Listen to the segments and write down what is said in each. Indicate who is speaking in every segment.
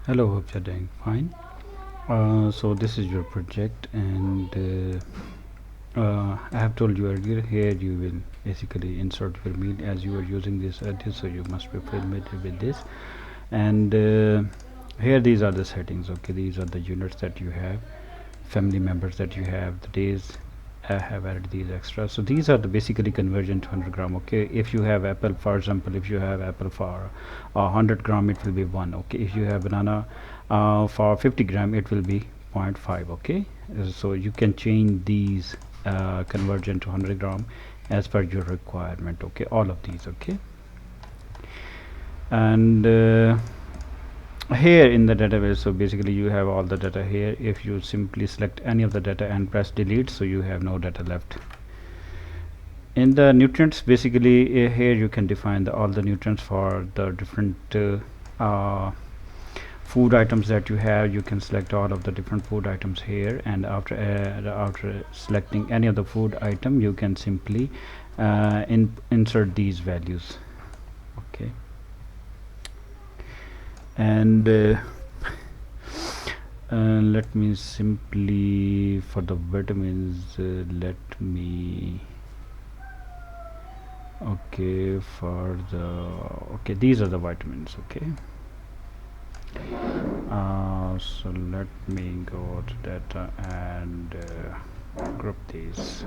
Speaker 1: Hello, hope you're doing fine. So this is your project, and I have told you earlier. Here you will basically insert your meal as you are using this, so you must be familiar with this. And here these are the settings. Okay, these are the units that you have, family members that you have, the days. I have added these extras. So these are the basically conversion to 100 gram. Okay, if you have apple, for example, if you have apple for 100 gram, it will be 1. Okay, if you have banana for 50 gram, it will be zero point 0.5. Okay, so you can change these conversion to 100 gram as per your requirement. Okay, all of these. Okay, and here in the database, so basically you have all the data here. If you simply select any of the data and press delete, so you have no data left. In the nutrients, basically here you can define all the nutrients for the different food items that you have. You can select all of the different food items here, and after selecting any of the food item, you can simply insert these values. Okay, and let me simply, for the vitamins, let me, okay, for the, okay, these are the vitamins. Okay, so let me go to data and group these.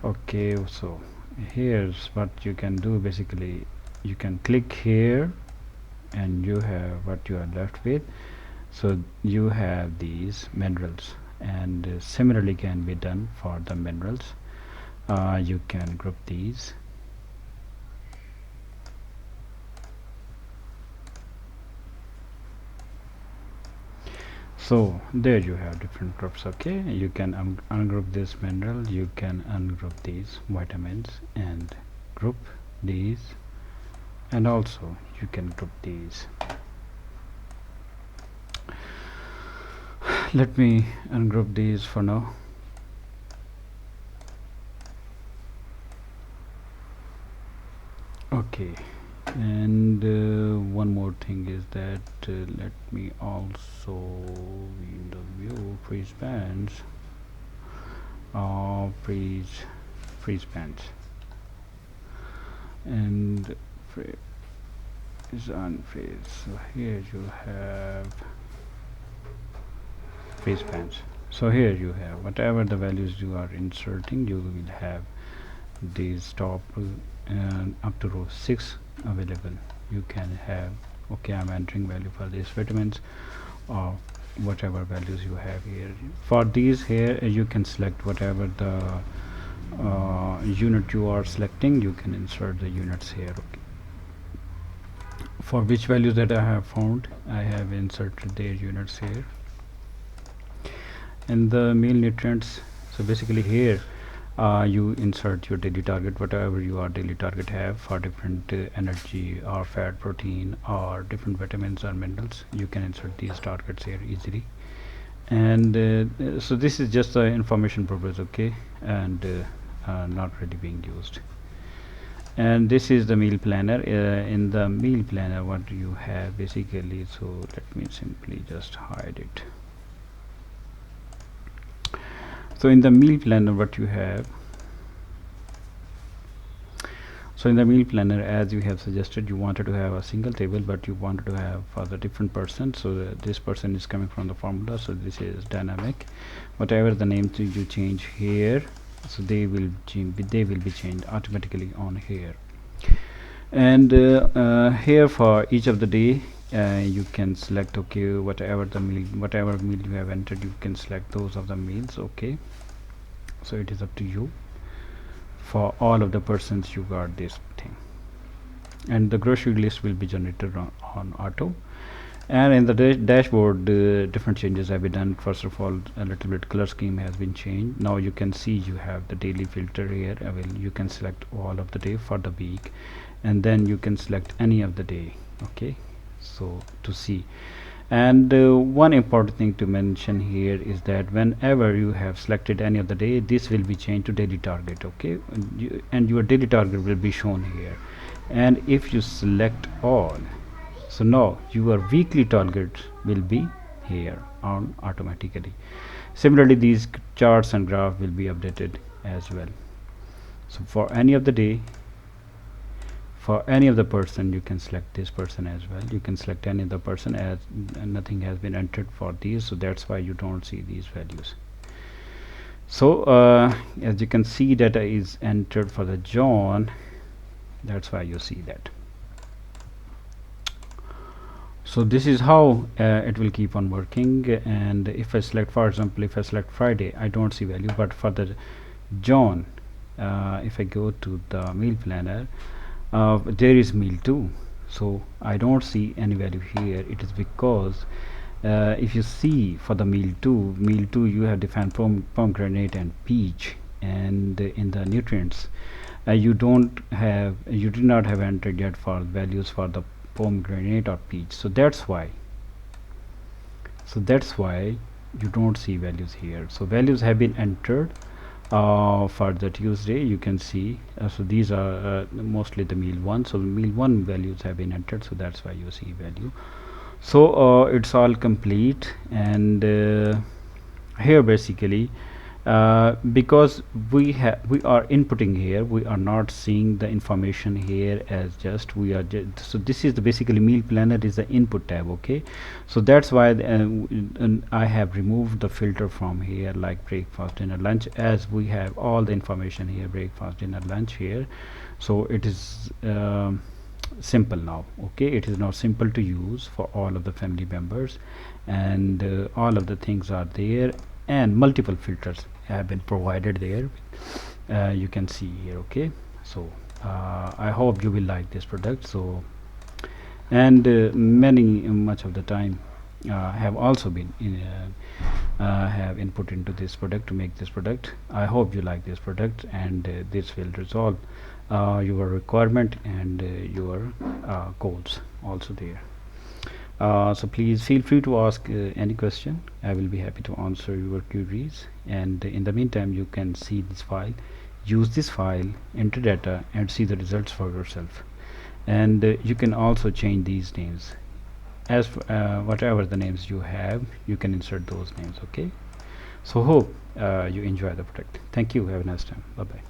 Speaker 1: Okay, so here's what you can do. Basically you can click here and you have what you are left with. So you have these minerals, and similarly can be done for the minerals. You can group these. So there you have different groups. Okay, you can ungroup this mineral, you can ungroup these vitamins and group these, and also you can group these. Let me ungroup these for now. Okay, and one more thing is that let me also in the view freeze bands, freeze bands, and freeze unfreeze. So here you have freeze bands. So here you have whatever the values you are inserting, you will have these top and up to row 6 available. You can have, okay, I'm entering value for these vitamins or whatever values you have here. For these here, you can select whatever the unit you are selecting. You can insert the units here. Okay, for which values that I have found, I have inserted their units here. And the meal nutrients, so basically here you insert your daily target, whatever your daily target have for different energy or fat, protein, or different vitamins or minerals. You can insert these targets here easily. And so this is just the information purpose. Okay, and not really being used. And this is the meal planner. In the meal planner, what do you have basically? So let me simply just hide it. So in the meal planner, what you have, so in the meal planner, as you have suggested, you wanted to have a single table, but you wanted to have for the different person. So this person is coming from the formula, so this is dynamic. Whatever the name you change here, so they will be changed automatically on here. And here for each of the day, you can select, okay, whatever meal you have entered, you can select those of the meals. Okay, so it is up to you. For all of the persons, you got this thing, and the grocery list will be generated on auto. And in the dashboard, different changes have been done. First of all, a little bit color scheme has been changed. Now you can see you have the daily filter here. You can select all of the day for the week, and then you can select any of the day. Okay, so to see. And one important thing to mention here is that whenever you have selected any of the day, this will be changed to daily target. Okay, and your daily target will be shown here. And if you select all, So now your weekly target will be here on automatically. Similarly, these charts and graph will be updated as well. So for any of the day, for any of the person, you can select this person as well. You can select any other person, as nothing has been entered for these, so that's why you don't see these values. So as you can see, data is entered for the John, that's why you see that. So this is how it will keep on working. And if I select, for example, if I select Friday, I don't see value, but for the John, if I go to the meal planner, there is meal too, so I don't see any value here. It is because if you see for the meal 2 you have defined pomegranate and peach, and in the nutrients you did not have entered yet for values for the pomegranate or peach, so that's why you don't see values here. So values have been entered for the Tuesday. You can see so these are mostly the meal 1, so meal 1 values have been entered, so that's why you see value. So it's all complete. And here basically because we are inputting here, we are not seeing the information here as just we are so this is the basically meal planner is the input tab. Okay, so that's why I have removed the filter from here, like breakfast, dinner, lunch, as we have all the information here, breakfast, dinner, lunch here. So it is simple now. Okay, it is now simple to use for all of the family members, and all of the things are there, and multiple filters have been provided there. You can see here. Okay, so I hope you will like this product. So, and much of the time have also been have input into this product to make this product. I hope you like this product, and this will resolve your requirement and your goals also there. So please feel free to ask any question. I will be happy to answer your queries, and in the meantime you can see this file, use this file, enter data, and see the results for yourself. And you can also change these names as whatever the names you have, you can insert those names. Okay, so hope you enjoy the product. Thank you, have a nice time, bye bye.